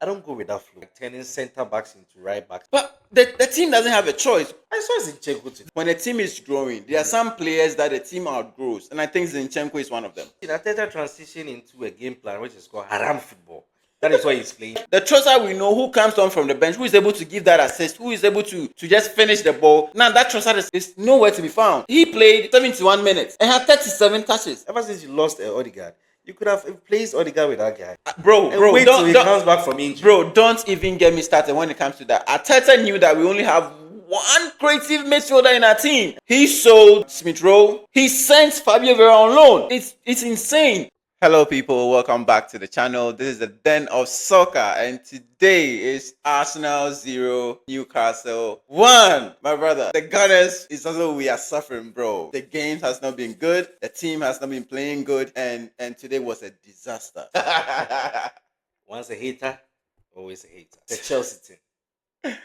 I don't go with that flow. Like turning centre backs into right backs. But the team doesn't have a choice. I saw Zinchenko today. When a team is growing, there are some players that the team outgrows, and I think Zinchenko is one of them. Arteta transition into a game plan which is called haram football. That is why he's playing. The Trossard we know who comes on from the bench, who is able to give that assist, who is able to just finish the ball. Now that Trossard is nowhere to be found. He played 71 minutes and had 37 touches. Ever since you lost Odegaard, you could have replaced Odegaard with that guy. Bro, wait till he comes back from injury. Bro, don't even get me started when it comes to that. Arteta knew that we only have one creative midfielder in our team. He sold Smith Rowe. He sent Fabio Vera on loan. It's insane. Hello people, welcome back to the channel. This is the Den of Soccer and today is Arsenal 0, Newcastle 1. My brother, the Gunners is also we are suffering, bro. The game has not been good. The team has not been playing good and today was a disaster. Once a hater, always a hater. The Chelsea team.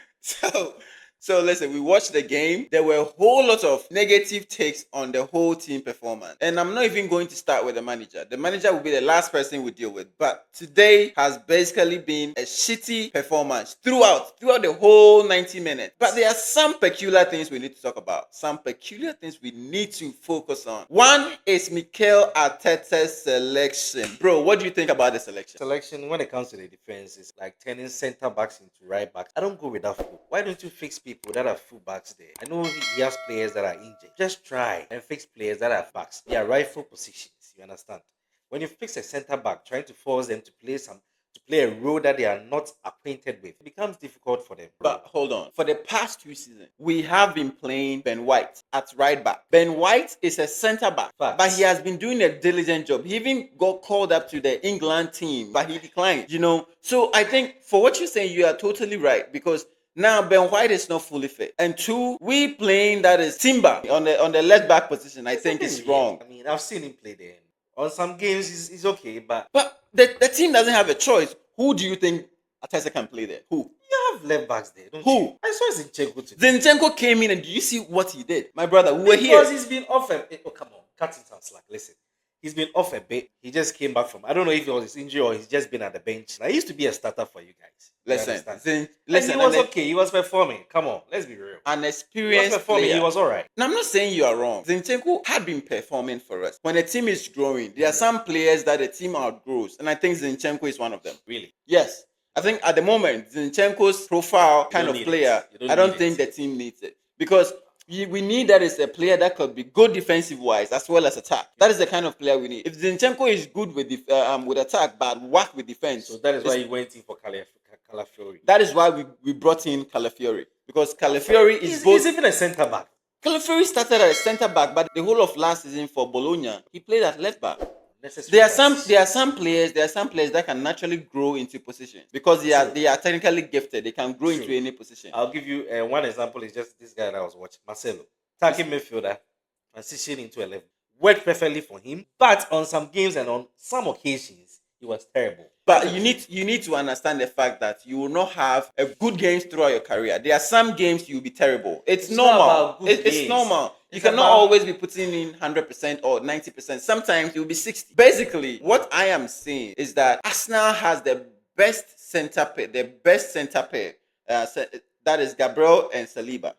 So listen, we watched the game. There were a whole lot of negative takes on the whole team performance. And I'm not even going to start with the manager. The manager will be the last person we deal with. But today has basically been a shitty performance throughout the whole 90 minutes. But there are some peculiar things we need to talk about. Some peculiar things we need to focus on. One is Mikel Arteta's selection. Bro, what do you think about the selection? Selection, when it comes to the defense, is like turning centre backs into right backs. I don't go with that flow. Why don't you fix people that are full backs there? I know he has players that are injured. Just try and fix players that are backs. They are rightful positions. You understand? When you fix a centre back, trying to force them to play a role that they are not acquainted with, it becomes difficult for them. But hold on. For the past 2 seasons, we have been playing Ben White at right back. Ben White is a centre back, but he has been doing a diligent job. He even got called up to the England team, but he declined, So I think for what you're saying, you are totally right because now Ben White is not fully fit. And two, we playing that is Timber on the left back position. I think it's wrong. I mean, I've seen him play there. On some games, he's okay, but the team doesn't have a choice. Who do you think Arteta can play there? Who? You have left backs there, don't Who? you? I saw Zinchenko today. Zinchenko came in and do you see what he did? My brother, we were here. Because he's been off oh, come on, cut him some slack. Listen. He's been off a bit. He just came back from, I don't know if it was his injury or he's just been at the bench. Now, he used to be a starter for you guys. Listen, he was okay. He was performing. Come on, let's be real. An experienced player. He was all right. Now, I'm not saying you are wrong. Zinchenko had been performing for us. When a team is growing, there are some players that the team outgrows. And I think Zinchenko is one of them. Really? Yes. I think at the moment, Zinchenko's profile kind of player, I don't think the team needs it. Because we need that is a player that could be good defensive wise as well as attack. That is the kind of player we need. If Zinchenko is good with attack but whack with defense, so that is why he went in for Calafiori. That is why we brought in Calafiori because Calafiori is both. He's even a centre back. Calafiori started as a centre back, but the whole of last season for Bologna, he played at left back. There are some players that can naturally grow into positions because they are technically gifted. They can grow into any position. I'll give you one example. Is just this guy that I was watching, Marcelo, attacking midfielder, transition into a left. Worked perfectly for him, but on some games and on some occasions, it was terrible. But you need to understand the fact that you will not have a good games throughout your career. There are some games you'll be terrible. It's normal. It's normal. You cannot always be putting in 100% or 90%. Sometimes it will be 60%. Basically, what I am saying is that Arsenal has the best centre pair. That is Gabriel and Saliba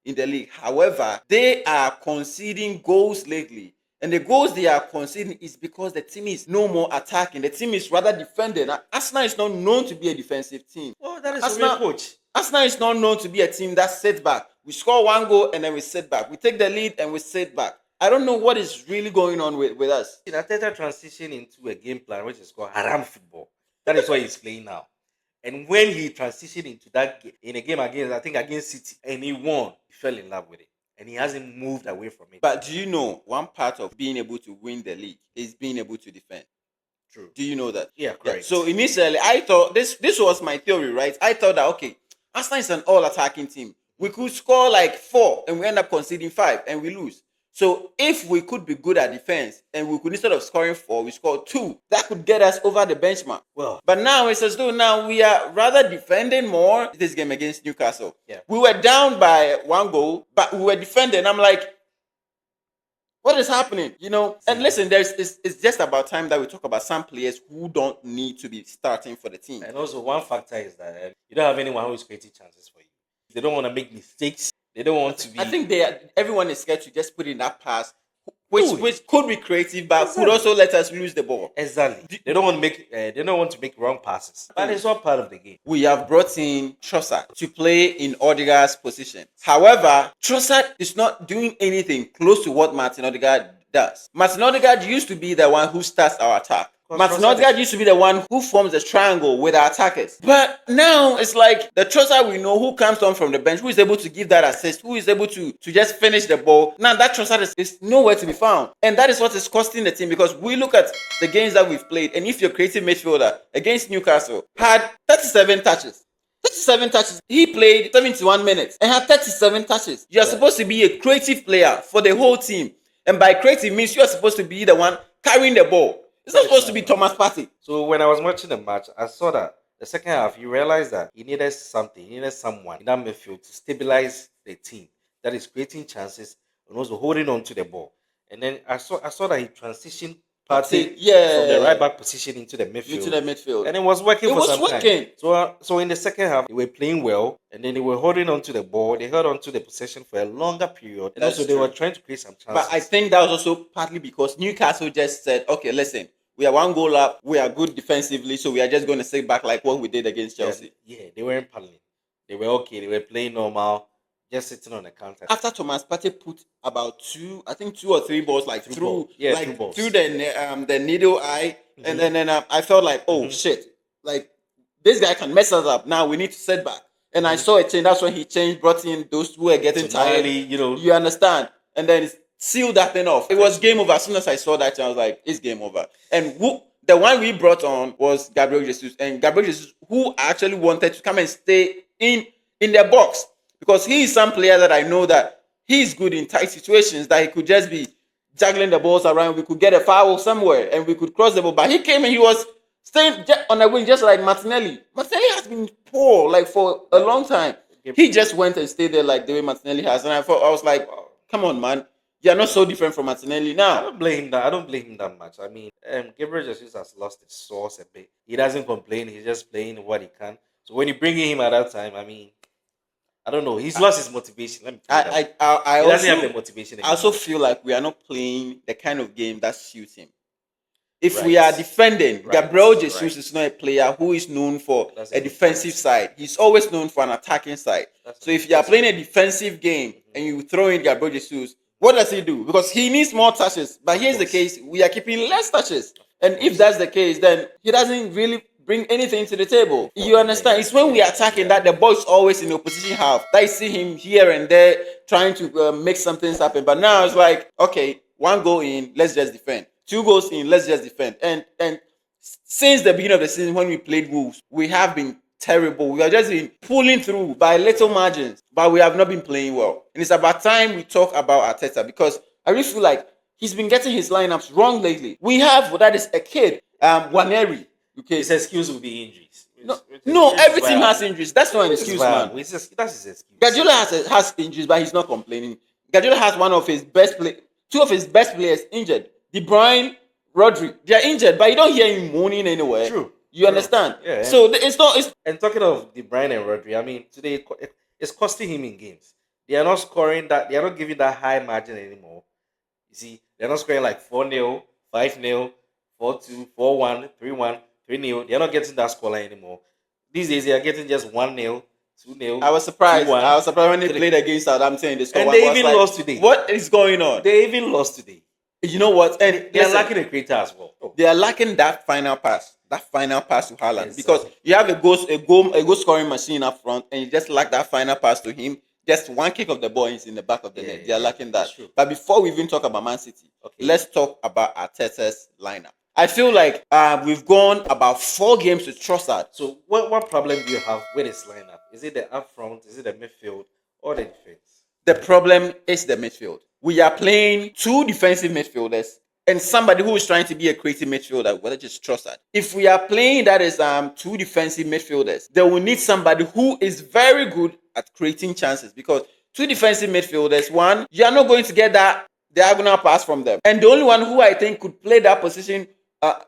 in the league. However, they are conceding goals lately. And the goals they are conceding is because the team is no more attacking. The team is rather defending. Arsenal is not known to be a defensive team. Oh, that is a real coach. Arsenal is not known to be a team that sits back. We score one goal and then we sit back. We take the lead and we sit back. I don't know what is really going on with us. Arteta transition into a game plan which is called haram football. That is what he's playing now. And when he transitioned into that game, in a game against City, and he won, he fell in love with it. And he hasn't moved away from it. But do you know one part of being able to win the league is being able to defend? True. Do you know that? Yeah, correct. Yeah. So initially, I thought this was my theory, right? I thought that okay, Arsenal is an all-attacking team. We could score like 4 and we end up conceding 5 and we lose. So if we could be good at defense and we could, instead of scoring 4, we score 2, that could get us over the benchmark. Well, but now it's as though now we are rather defending more. This game against Newcastle, yeah, we were down by 1 goal, but we were defending. I'm like, What is happening? And listen, it's just about time that we talk about some players who don't need to be starting for the team. And also, one factor is that you don't have anyone who is creating chances for you. They don't want to make mistakes. They don't want to be. I think everyone is scared to just put in that pass, which could be creative, but Exactly. could also let us lose the ball. Exactly. They don't want to make. They don't want to make wrong passes. But it's all part of the game. We have brought in Trossard to play in Odegaard's position. However, Trossard is not doing anything close to what Martin Odegaard does. Martin Odegaard used to be the one who starts our attack. Martin Odegaard used to be the one who forms the triangle with our attackers. But now it's like the Trossard we know who comes on from the bench, who is able to give that assist, who is able to just finish the ball. Now that Trossard is nowhere to be found. And that is what is costing the team, because we look at the games that we've played, and if your creative midfielder against Newcastle had 37 touches, 37 touches. He played 71 minutes and had 37 touches. You are supposed to be a creative player for the whole team. And by creative means you are supposed to be the one carrying the ball. It's not supposed to be Thomas Partey. So when I was watching the match, I saw that the second half, you realized that he needed something. He needed someone in that midfield to stabilize the team that is creating chances and also holding on to the ball. And then I saw that he transitioned Partey from the right back position into the midfield. And it was working for some time. So in the second half, they were playing well, and then they were holding on to the ball. They held on to the possession for a longer period. And also they were trying to create some chances. But I think that was also partly because Newcastle just said, okay, listen, we are one goal up, we are good defensively, so we are just going to sit back like what we did against Chelsea. Yeah, they weren't paddling. They were okay. They were playing normal, just sitting on the counter. After Thomas Partey put about two or three balls through the needle eye, and then I felt like, oh shit, like this guy can mess us up. Now we need to sit back. And I saw a change. That's when he changed, brought in those who were getting tired. You understand? And then sealed that thing off. It was game over. As soon as I saw that, I was like, it's game over. And the one we brought on was Gabriel Jesus. And Gabriel Jesus, who actually wanted to come and stay in the box. Because he is some player that I know that he's good in tight situations, that he could just be juggling the balls around. We could get a foul somewhere and we could cross the ball. But he came and he was staying on the wing just like Martinelli. Martinelli has been poor for a long time. He just went and stayed there like the way Martinelli has. And I was like, come on, man. You're not so different from Martinelli now. I don't blame him that much. I mean, Gabriel Jesus has lost his source a bit. He doesn't complain. He's just playing what he can. So when you bring him at that time, I mean, I don't know. He's lost his motivation. Let me he doesn't have the motivation anymore. I also feel like we are not playing the kind of game that suits him. If we are defending, Gabriel Jesus is not a player who is known for a defensive side. He's always known for an attacking side. So if you are playing a defensive game and you throw in Gabriel Jesus, what does he do? Because he needs more touches. But here's the case. We are keeping less touches. And if that's the case, then he doesn't really bring anything to the table. You understand? It's when we are attacking that the ball is always in the opposition half. That I see him here and there trying to make something happen. But now it's like, okay, one goal in, let's just defend. 2 goals in, let's just defend. And since the beginning of the season when we played Wolves, we have been terrible. We have just been pulling through by little margins, but we have not been playing well. And it's about time we talk about Arteta, because I really feel like he's been getting his lineups wrong lately. We have, that is a kid, Waneri. Okay. His excuse will be injuries. No, every team has injuries. That's not an excuse, man. That's his excuse. Guardiola has injuries, but he's not complaining. Guardiola has two of his best players injured. De Bruyne, Rodri, they are injured, but you don't hear him moaning anywhere. True. You understand? Yeah. So it's not. And talking of De Bruyne and Rodri, I mean, today it's costing him in games. They are not scoring that. They are not giving that high margin anymore. You see, they're not scoring like 4-0, 5-0, 4-2, 4-1, 3-1, 3-0. They are not getting that scoreline anymore. These days they are getting just 1-0, 2-0. I was surprised. When they played against Southampton. And they even lost today. What is going on? They even lost today. You know what? And they are lacking a creator as well. They are lacking that final pass. That final pass to Haaland. Because you have a goal scoring machine up front, and you just lack that final pass to him. Just one kick of the ball is in the back of the net. They are lacking that. But before we even talk about Man City, let's talk about Arteta's lineup. I feel like we've gone about 4 games with Trossard. So what problem do you have with his lineup? Is it the up front? Is it the midfield? Or the defense? The problem is the midfield. We are playing 2 defensive midfielders and somebody who is trying to be a creative midfielder, whether it's Trossard. If we are playing that is 2 defensive midfielders, then we need somebody who is very good at creating chances, because 2 defensive midfielders, one, you are not going to get that diagonal pass from them. And the only one who I think could play that position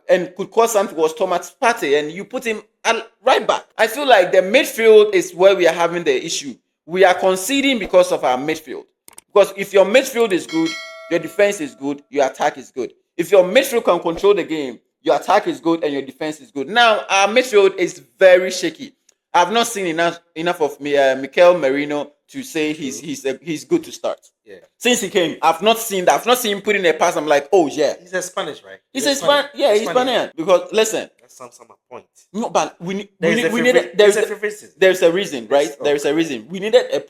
and could cause something was Thomas Partey, and you put him at right back. I feel like the midfield is where we are having the issue. We are conceding because of our midfield. Because if your midfield is good, your defense is good, your attack is good. If your midfield can control the game, your attack is good and your defense is good. Now, our midfield is very shaky. I've not seen enough of Mikel Merino to say he's good to start. Yeah. Since he came, I've not seen that. I've not seen him put in a pass. I'm like, oh yeah. He's a Spanish, right? He's a Spanish. Yeah, he's Spanish. Because listen. That's some point. No, but there's a reason, right? There's a reason. We needed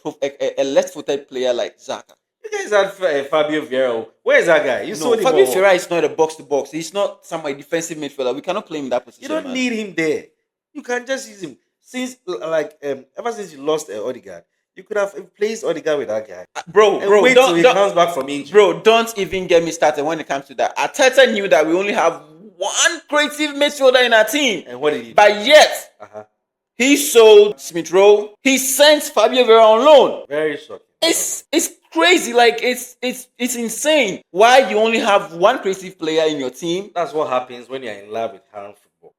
a left-footed player like Xhaka. You guys had Fabio Vieira. Where is that guy? You saw him. Fabio Vieira is not a box-to-box. He's not some defensive midfielder. We cannot play him in that position. You don't need him there. You can just use him. Since ever since you lost Odegaard, you could have replaced Odegaard with that guy. Bro, wait till he comes back from injury. Bro, don't even get me started when it comes to that. Arteta knew that we only have one creative midfielder in our team. And what did he do? But yet, he sold Smith Rowe. He sent Fabio Vieira on loan. Very shocking. It's crazy. Like it's insane. Why you only have one creative player in your team? That's what happens when you're in love with Haran football.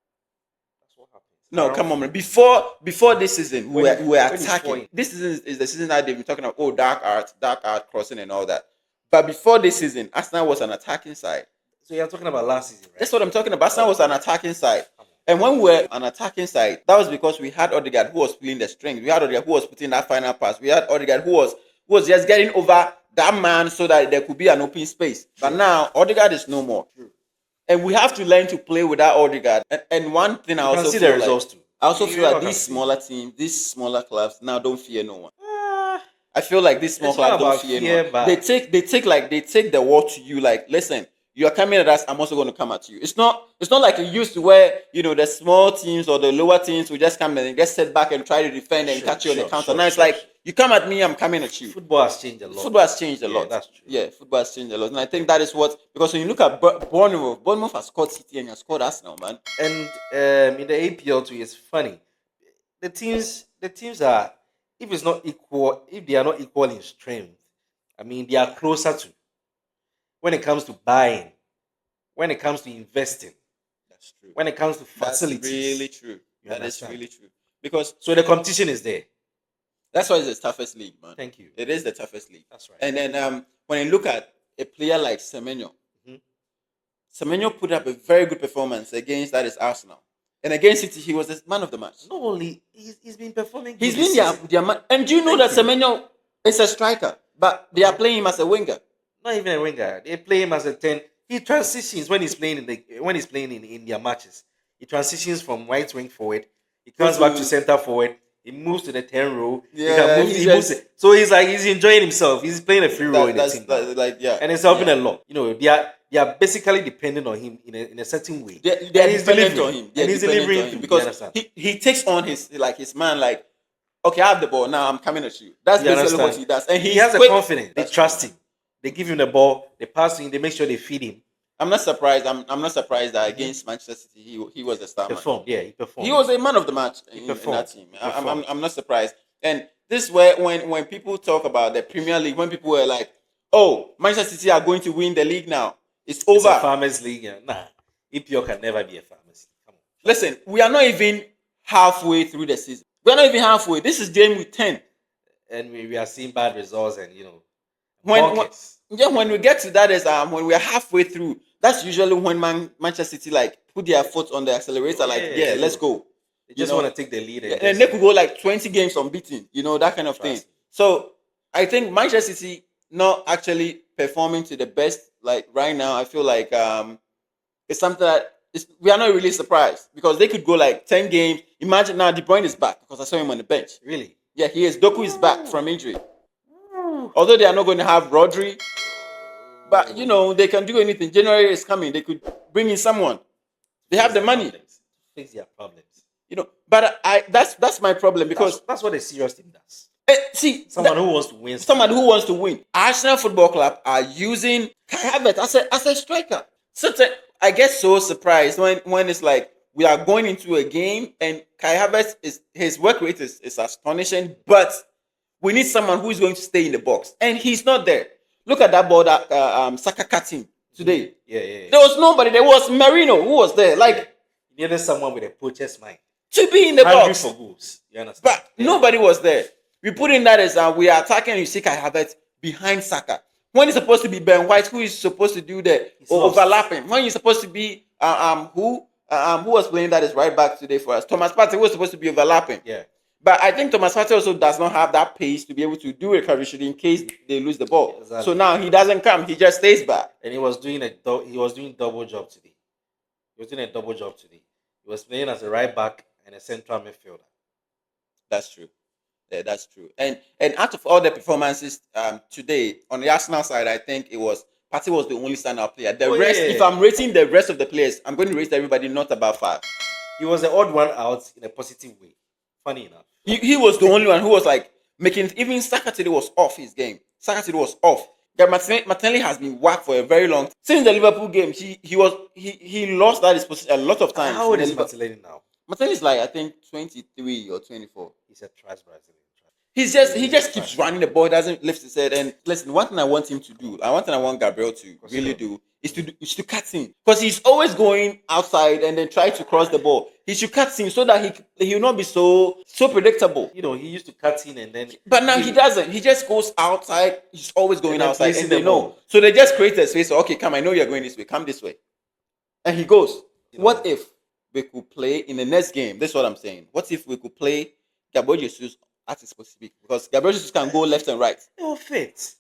That's what happens. No, come on, man. Before this season, we were attacking. This season is the season that they've been talking about. Oh, dark art crossing and all that. But before this season, Arsenal was an attacking side. So you're talking about last season, right? That's what I'm talking about. Arsenal was an attacking side. And when we were an attacking side, that was because we had Odegaard who was pulling the strings. We had Odegaard who was putting that final pass. We had Odegaard who was just getting over that man so that there could be an open space. But now, Odegaard is no more. True. And we have to learn to play without Odegaard. And one thing I also feel like these smaller teams, these smaller clubs now don't fear no one. I feel like these small clubs don't fear no one. They take the war to you like, listen, you are coming at us, I'm also going to come at you. It's not like it used to where, the small teams or the lower teams will just come and just sit back and try to defend and catch you on the counter. Now it's like, you come at me, I'm coming at you. Football has changed a lot. Yeah, that's true. Yeah, football has changed a lot. And I think that is what, because when you look at Bournemouth has scored City and has scored Arsenal, man. And in the APL too, it's funny. The teams are, if they are not equal in strength, I mean, they are closer to. When it comes to buying, when it comes to investing, that's true. When it comes to facilities, that's really true. That is really true. Because so the competition is there. That's why it's the toughest league, man. Thank you. It is the toughest league. That's right. And then when you look at a player like Semenyo, Semenyo put up a very good performance against Arsenal. And against City, he was the man of the match. Not only he's been performing. He's been their man. And do you know that Semenyo is a striker, but they are playing him as a winger. Not even a winger. They play him as a 10. He transitions when he's playing in their matches. He transitions from right wing forward. He comes back to center forward. He moves to the 10 row. Yeah, he moves it. So he's enjoying himself. He's playing a free role in the team. And it's helping a lot. They are basically dependent on him in a certain way. They're dependent on him. And he's delivering because he takes on his man like, okay, I have the ball now. I'm coming at you. That's basically what he does. And he has a confidence. They trust him. They give him the ball, they pass him, they make sure they feed him. I'm not surprised. I'm not surprised that against Manchester City he was the star. He performed. He was a man of the match in that team. I'm not surprised. And this is where when people talk about the Premier League, when people were like, "Oh, Manchester City are going to win the league now. It's over." It's a farmers' league. Nah, EPL can never be a farmers' league. Come on. Listen, we are not even halfway through the season. We are not even halfway. This is game week 10, and we are seeing bad results and when we get to that is when we are halfway through. That's usually when Manchester City like put their foot on the accelerator, let's go. They just want to take the lead, and they could go like 20 games unbeaten, that kind of thing. So I think Manchester City not actually performing to the best like right now. I feel like it's something that we are not really surprised because they could go like 10 games. Imagine now De Bruyne is back because I saw him on the bench. Really? Yeah, he is. Doku is back from injury. Although they are not going to have Rodri, but they can do anything. January is coming. They could bring in someone. They have the money. Fix their problems. But that's my problem because that's what a serious team does. Someone who wants to win. Someone who wants to win. Arsenal Football Club are using Kai Havertz as a striker. Sometimes I get so surprised when it's like we are going into a game and Kai Havertz his work rate is astonishing, but we need someone who is going to stay in the box, and he's not there. Look at that ball that Saka cut in today. Yeah. There was nobody. There was Merino who was there. Like, you needed someone with a poacher's mind to be in the hungry box. for goals. You understand? But nobody was there. We put in that as we are attacking. You see Kai Havertz behind Saka. When it's supposed to be Ben White, who is supposed to do the overlapping? When you're supposed to be who was playing that is right back today for us? Thomas Partey was supposed to be overlapping. Yeah. But I think Thomas Partey also does not have that pace to be able to do a recovery in case they lose the ball. Exactly. So now he doesn't come. He just stays back. And he was doing double job today. He was playing as a right back and a central midfielder. That's true. Yeah, that's true. And out of all the performances today on the Arsenal side, I think Partey was the only standout player. The rest, if I'm rating the rest of the players, I'm going to rate everybody not about 5. He was the odd one out in a positive way. Funny enough. He was the only one who was like making, even Saka today was off his game. Saka today was off. Martinelli has been whacked for a very long time. Since the Liverpool game, he lost that his position a lot of times. How old is Martinelli now? Martinelli is like, I think 23 or 24. He's a trash Brazilian. He just keeps running the ball, doesn't lift his head. And listen, one thing I want him to do, I want Gabriel to really do, is to cut in, because he's always going outside and then try to cross the ball. He should cut in so that he will not be so predictable. You know, he used to cut in and then. But now he doesn't. He just goes outside. He's always going outside, and they know. Ball. So they just create a space. So, okay, come. I know you're going this way. Come this way, and he goes. What if we could play in the next game? That's what I'm saying. What if we could play Gabriel Jesus at his specific, because Gabriel Jesus can go left and right. It will fit.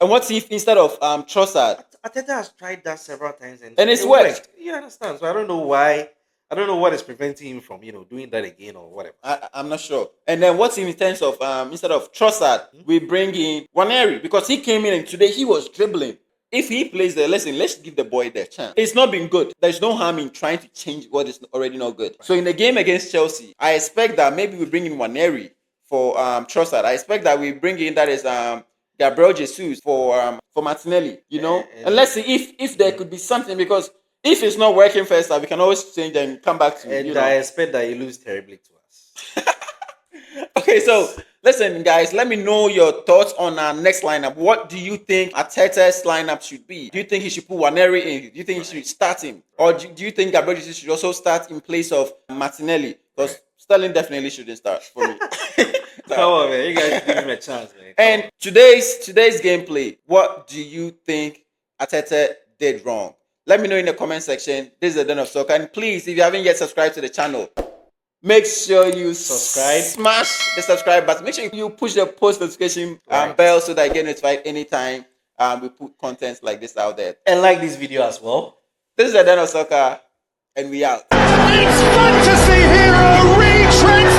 And what if instead of Trossard? Arteta has tried that several times and it's worked. You understand? So I don't know why. I don't know what is preventing him from doing that again or whatever. I'm not sure. And then what's in terms of instead of Trossard, we bring in Waneri, because he came in and today he was dribbling. If he plays there, let's give the boy the chance. It's not been good. There's no harm in trying to change what is already not good. Right. So in the game against Chelsea, I expect that maybe we bring in Waneri for Trossard. I expect that we bring in that is Gabriel Jesus for Martinelli. And let's see if there could be something, because if it's not working first, we can always change and come back to. And I expect that he lose terribly to us. Okay, so listen, guys, let me know your thoughts on our next lineup. What do you think Arteta's lineup should be? Do you think he should put Waneri in? Do you think he should start him? Or do you think Gabriel Jesus should also start in place of Martinelli? Because Sterling definitely shouldn't start for me. Come on, man. You guys give him a chance, man. And today's gameplay, what do you think Arteta did wrong? Let me know in the comment section. This is the Den of Soccer. And please, if you haven't yet subscribed to the channel, make sure you subscribe. Smash the subscribe button. Make sure you push the post notification bell so that you get notified anytime we put content like this out there. And like this video as well. This is the Den of Soccer, and we out. It's fantasy hero retread.